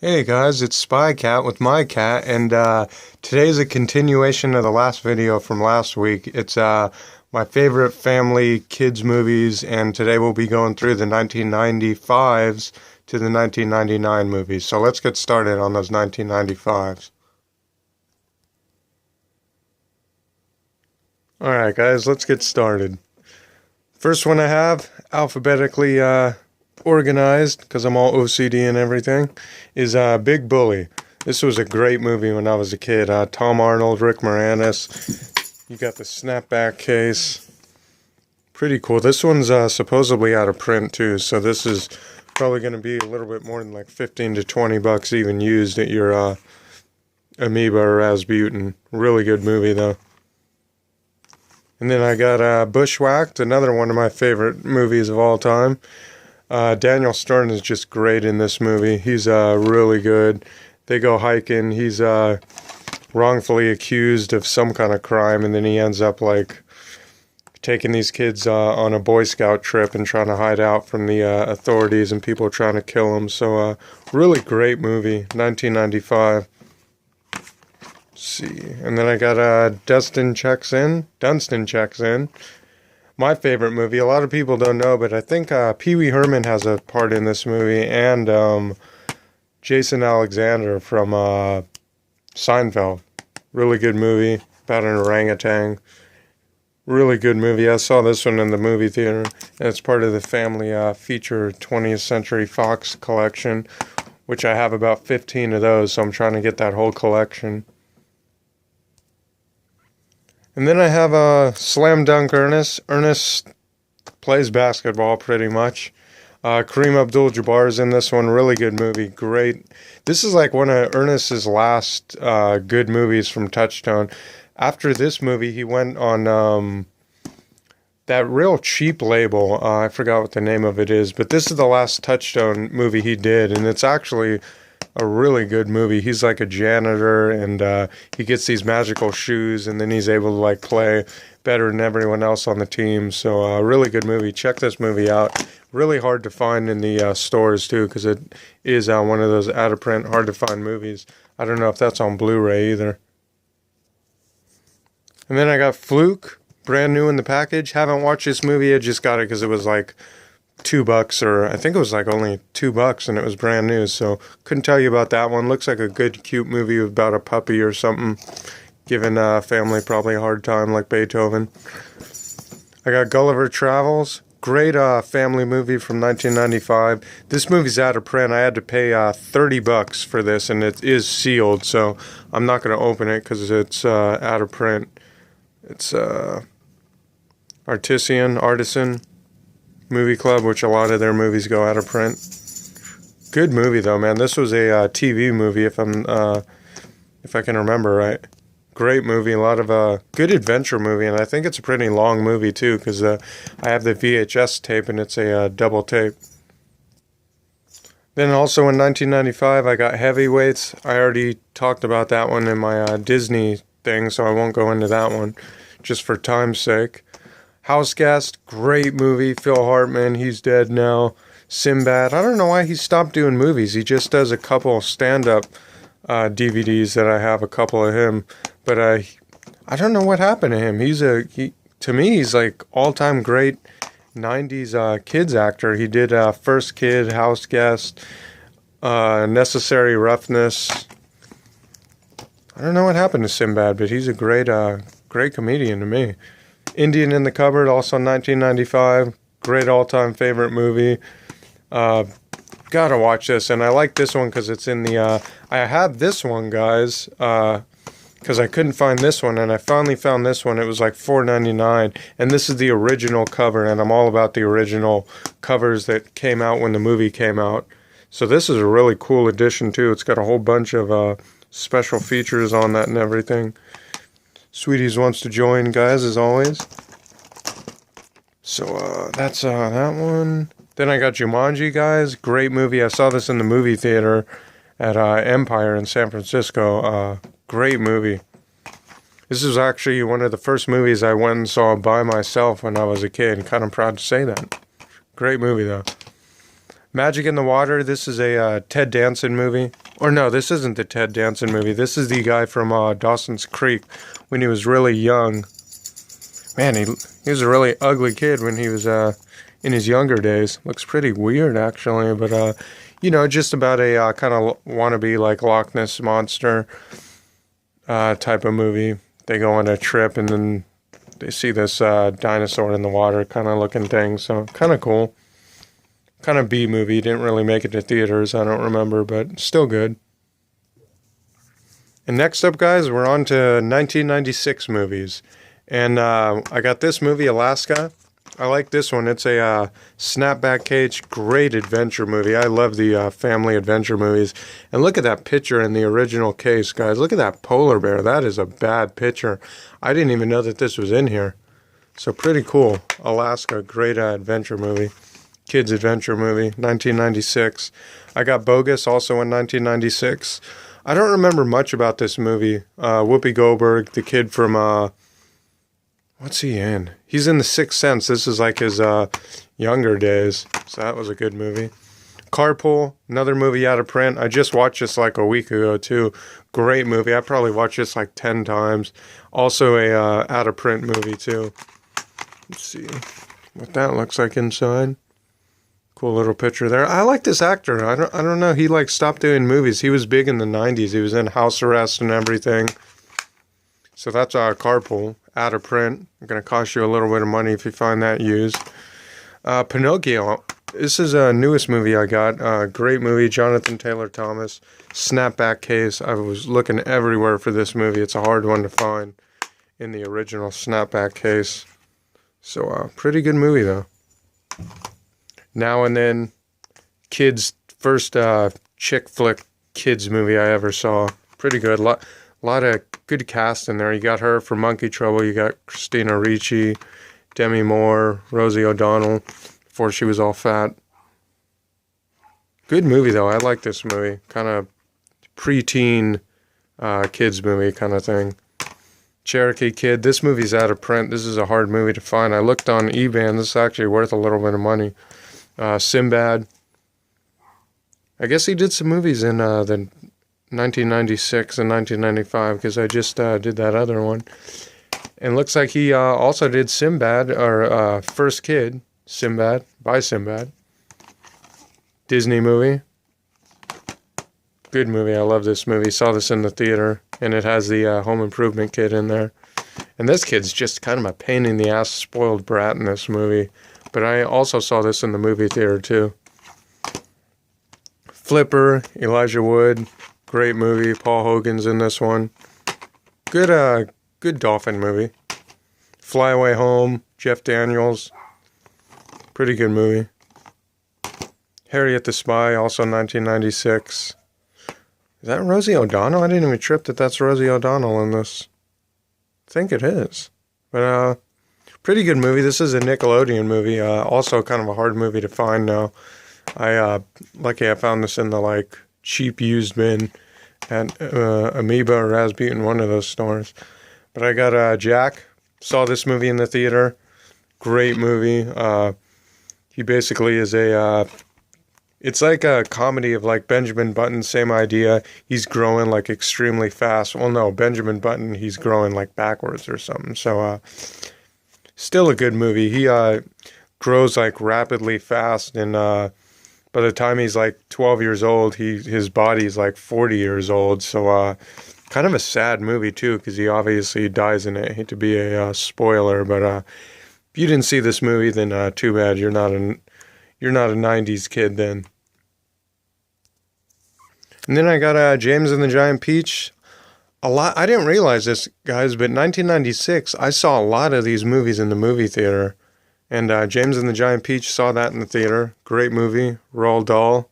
Hey guys, it's Spy Cat with my cat, and today's a continuation of the last video from last week. It's my favorite family kids movies, and today we'll be going through the 1995s to the 1999 movies. So let's get started on those 1995s. Alright guys, let's get started. First one I have, alphabetically organized, because I'm all OCD and everything, is Big Bully. This was a great movie when I was a kid. Tom Arnold, Rick Moranis. You got the snapback case. Pretty cool. This one's supposedly out of print too, so this is probably going to be a little bit more than like 15 to 20 bucks even used at your Amoeba or Rasputin. Really good movie though. And then I got Bushwhacked, another one of my favorite movies of all time. Daniel Stern is just great in this movie. He's really good. They go hiking. He's wrongfully accused of some kind of crime, and then he ends up like taking these kids on a Boy Scout trip and trying to hide out from the authorities and people trying to kill him. So really great movie, 1995. See, and then I got Dunston Checks In. My favorite movie. A lot of people don't know, but I think Pee Wee Herman has a part in this movie, and Jason Alexander from Seinfeld. Really good movie about an orangutan. Really good movie. I saw this one in the movie theater, and it's part of the family feature 20th Century Fox collection, which I have about 15 of those, so I'm trying to get that whole collection. And then I have Slam Dunk Ernest. Ernest plays basketball pretty much. Kareem Abdul-Jabbar is in this one. Really good movie. Great. This is like one of Ernest's last good movies from Touchstone. After this movie, he went on that real cheap label. I forgot what the name of it is, but this is the last Touchstone movie he did, and it's actually a really good movie. He's like a janitor, and he gets these magical shoes, and then he's able to like play better than everyone else on the team. So a really good movie. Check this movie out. Really hard to find in the stores too, because it is one of those out of print, hard to find movies. I don't know if that's on Blu-ray either. And then I got Fluke, brand new in the package. Haven't watched this movie. I just got it because it was like $2, or I think it was like only $2, and it was brand new, so couldn't tell you about that one. Looks like a good cute movie about a puppy or something, giving a family probably a hard time like Beethoven. I got Gulliver Travels, great family movie from 1995. This movie's out of print. I had to pay $30 for this, and it is sealed, so I'm not going to open it because it's out of print. It's Artisan Movie Club, which a lot of their movies go out of print. Good movie though, man. This was a TV movie, if I can remember right. Great movie, a lot of good adventure movie, and I think it's a pretty long movie too, because I have the VHS tape, and it's a double tape. Then also in 1995, I got Heavyweights. I already talked about that one in my Disney thing, so I won't go into that one, just for time's sake. House Guest, great movie. Phil Hartman, he's dead now. Sinbad, I don't know why he stopped doing movies. He just does a couple stand-up DVDs that I have, a couple of him. But I don't know what happened to him. To me, he's like all-time great 90s kids actor. He did First Kid, House Guest, Necessary Roughness. I don't know what happened to Sinbad, but he's a great comedian to me. Indian in the Cupboard, also 1995. Great all-time favorite movie. Gotta watch this, and I like this one because it's in the... I have this one, guys, because I couldn't find this one, and I finally found this one. It was like $4.99, and this is the original cover, and I'm all about the original covers that came out when the movie came out. So this is a really cool edition, too. It's got a whole bunch of special features on that and everything. Sweeties wants to join, guys, as always. So that's that one. Then I got Jumanji, guys. Great movie. I saw this in the movie theater at Empire in San Francisco. Great movie. This is actually one of the first movies I went and saw by myself when I was a kid. Kind of proud to say that. Great movie, though. Magic in the Water. This is a Ted Danson movie. Or no, this isn't the Ted Danson movie. This is the guy from Dawson's Creek when he was really young. Man, he was a really ugly kid when he was in his younger days. Looks pretty weird, actually. But, you know, just about a kind of wannabe, like, Loch Ness Monster type of movie. They go on a trip and then they see this dinosaur in the water kind of looking thing. So, kind of cool. Kind of B movie. Didn't really make it to theaters, I don't remember, but still good. And next up, guys, we're on to 1996 movies. And I got this movie, Alaska. I like this one. It's a snapback case, great adventure movie. I love the family adventure movies. And look at that picture in the original case, guys. Look at that polar bear. That is a bad picture. I didn't even know that this was in here. So pretty cool. Alaska, great adventure movie. Kids adventure movie, 1996. I got Bogus, also in 1996. I don't remember much about this movie. Whoopi Goldberg, the kid from, what's he in? He's in The Sixth Sense. This is like his younger days. So that was a good movie. Carpool, another movie out of print. I just watched this like a week ago too. Great movie. I probably watched this like 10 times. Also a out of print movie too. Let's see what that looks like inside. Cool little picture there. I like this actor. I don't know. He like stopped doing movies. He was big in the 90s. He was in House Arrest and everything. So that's Carpool, out of print. Going to cost you a little bit of money if you find that used. Pinocchio. This is a newest movie I got. Great movie. Jonathan Taylor Thomas. Snapback case. I was looking everywhere for this movie. It's a hard one to find in the original snapback case. So pretty good movie though. Now and Then, kids, first chick flick kids movie I ever saw. Pretty good. Lot of good cast in there. You got her from Monkey Trouble. You got Christina Ricci, Demi Moore, Rosie O'Donnell, before she was all fat. Good movie, though. I like this movie. Kind of preteen kids movie kind of thing. Cherokee Kid. This movie's out of print. This is a hard movie to find. I looked on eBay, and this is actually worth a little bit of money. Sinbad. I guess he did some movies in the 1996 and 1995 because I just did that other one. And looks like he also did Sinbad, or First Kid, Sinbad, by Sinbad. Disney movie. Good movie. I love this movie. Saw this in the theater, and it has the Home Improvement kid in there. And this kid's just kind of a pain in the ass, spoiled brat in this movie. But I also saw this in the movie theater too. Flipper, Elijah Wood, great movie. Paul Hogan's in this one. Good dolphin movie. Fly Away Home, Jeff Daniels, pretty good movie. Harriet the Spy, also 1996. Is that Rosie O'Donnell? I didn't even trip that that's Rosie O'Donnell in this. I think it is. But pretty good movie. This is a Nickelodeon movie. Also kind of a hard movie to find now. Lucky I found this in the like cheap used bin at Amoeba or Rasputin, one of those stores. But I got Jack. Saw this movie in the theater. Great movie. He basically is it's like a comedy of like Benjamin Button, same idea. He's growing like extremely fast. Well, no, Benjamin Button, he's growing like backwards or something. So, still a good movie. He grows like rapidly fast, and by the time he's like 12 years old, his body's like 40 years old. So, kind of a sad movie too, because he obviously dies in it. I hate to be a spoiler, but if you didn't see this movie, then too bad. You're not a 90s kid then. And then I got James and the Giant Peach. I didn't realize this, guys, but 1996, I saw a lot of these movies in the movie theater. And James and the Giant Peach, saw that in the theater. Great movie. Roald Dahl.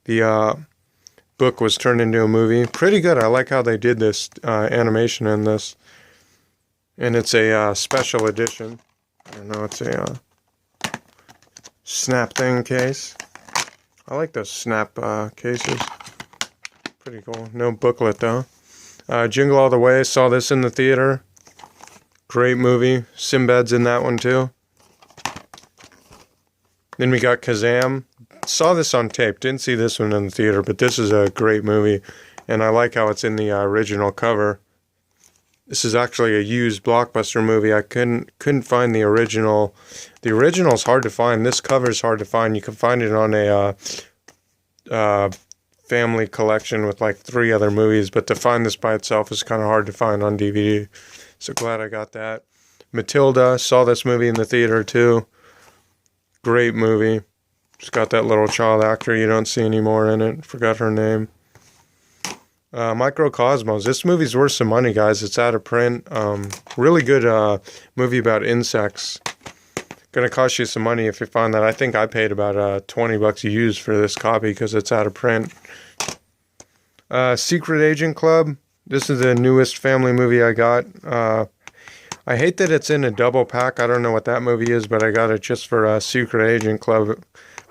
The book was turned into a movie. Pretty good. I like how they did this animation in this. And it's a special edition. I don't know, it's a snap thing case. I like those snap cases. Pretty cool. No booklet though. Jingle All the Way. Saw this in the theater. Great movie. Sinbad's in that one too. Then we got Kazam. Saw this on tape. Didn't see this one in the theater, but this is a great movie. And I like how it's in the original cover. This is actually a used Blockbuster movie. I couldn't find the original. The original's hard to find. This cover's hard to find. You can find it on a family collection with like 3 other movies, but to find this by itself is kind of hard to find on DVD. So glad I got that. Matilda, saw this movie in the theater too. Great movie. Just got that little child actor you don't see anymore in it. Forgot her name. Microcosmos. This movie's worth some money, guys. It's out of print. Really good movie about insects. Gonna cost you some money if you find that. I think I paid about $20 used for this copy because it's out of print. Secret Agent Club. This is the newest family movie I got. I hate that it's in a double pack. I don't know what that movie is, but I got it just for Secret Agent Club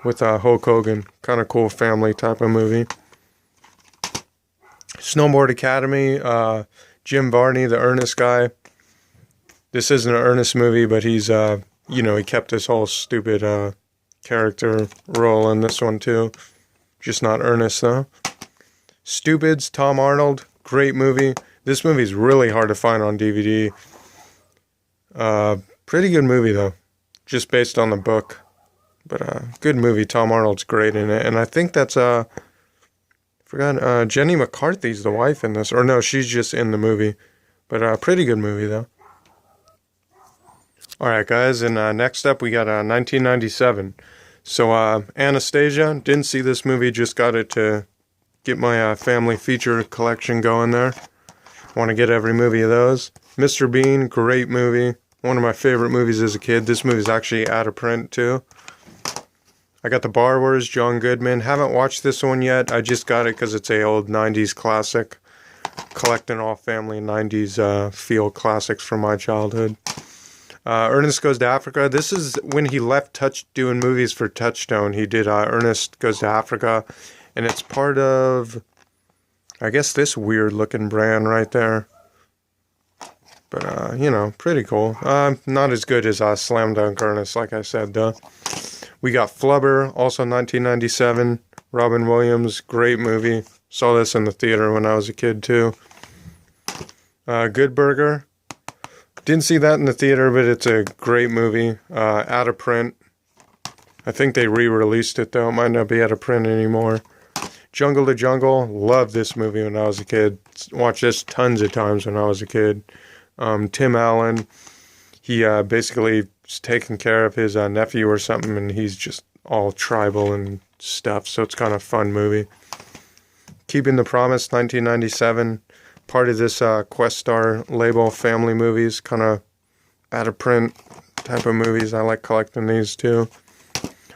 with Hulk Hogan. Kind of cool family type of movie. Snowboard Academy. Jim Varney, the Ernest guy. This isn't an Ernest movie, but he's, he kept this whole stupid character role in this one too. Just not Ernest though. Stupids, Tom Arnold. Great movie. This movie's really hard to find on DVD. Pretty good movie though, just based on the book, but good movie. Tom Arnold's great in it, and I think that's Jenny McCarthy's the wife in this, or no, she's just in the movie, but pretty good movie though. All right, guys, and next up we got 1997. So Anastasia, didn't see this movie, just got it to get my family feature collection going there. Want to get every movie of those. Mr. Bean, great movie. One of my favorite movies as a kid. This movie's actually out of print too. I got The Borrowers, John Goodman. Haven't watched this one yet. I just got it because it's a old 90s classic. Collecting all family 90s feel classics from my childhood. Ernest Goes to Africa. This is when he left doing movies for Touchstone. He did Ernest Goes to Africa. And it's part of, I guess, this weird looking brand right there. But, pretty cool. Not as good as Slam Dunk Ernest, like I said, though. We got Flubber, also 1997. Robin Williams, great movie. Saw this in the theater when I was a kid, too. Good Burger. Didn't see that in the theater, but it's a great movie. Out of print. I think they re-released it, though. It might not be out of print anymore. Jungle to Jungle. Loved this movie when I was a kid. Watched this tons of times when I was a kid. Tim Allen, he basically is taking care of his nephew or something, and he's just all tribal and stuff, so it's kind of a fun movie. Keeping the Promise, 1997, part of this Questar label, family movies, kind of out of print type of movies. I like collecting these too.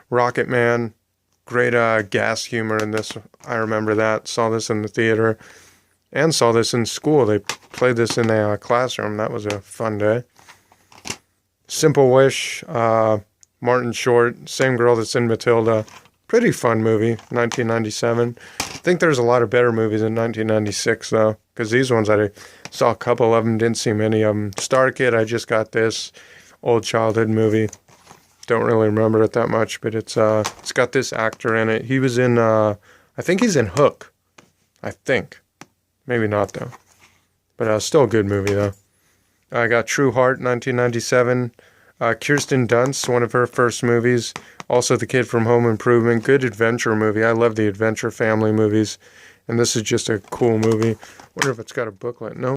Rocketman, great gas humor in this. I remember that. Saw this in the theater. And saw this in school. They played this in a classroom. That was a fun day. Simple Wish, Martin Short, same girl that's in Matilda. Pretty fun movie, 1997. I think there's a lot of better movies in 1996, though, because these ones, I saw a couple of them, didn't see many of them. Star Kid, I just got this old childhood movie. Don't really remember it that much, but it's got this actor in it. He was in, I think he's in Hook. I think. Maybe not, though. But still a good movie, though. I got True Heart, 1997. Kirsten Dunst, one of her first movies. Also The Kid from Home Improvement. Good adventure movie. I love the adventure family movies. And this is just a cool movie. Wonder if it's got a booklet. No.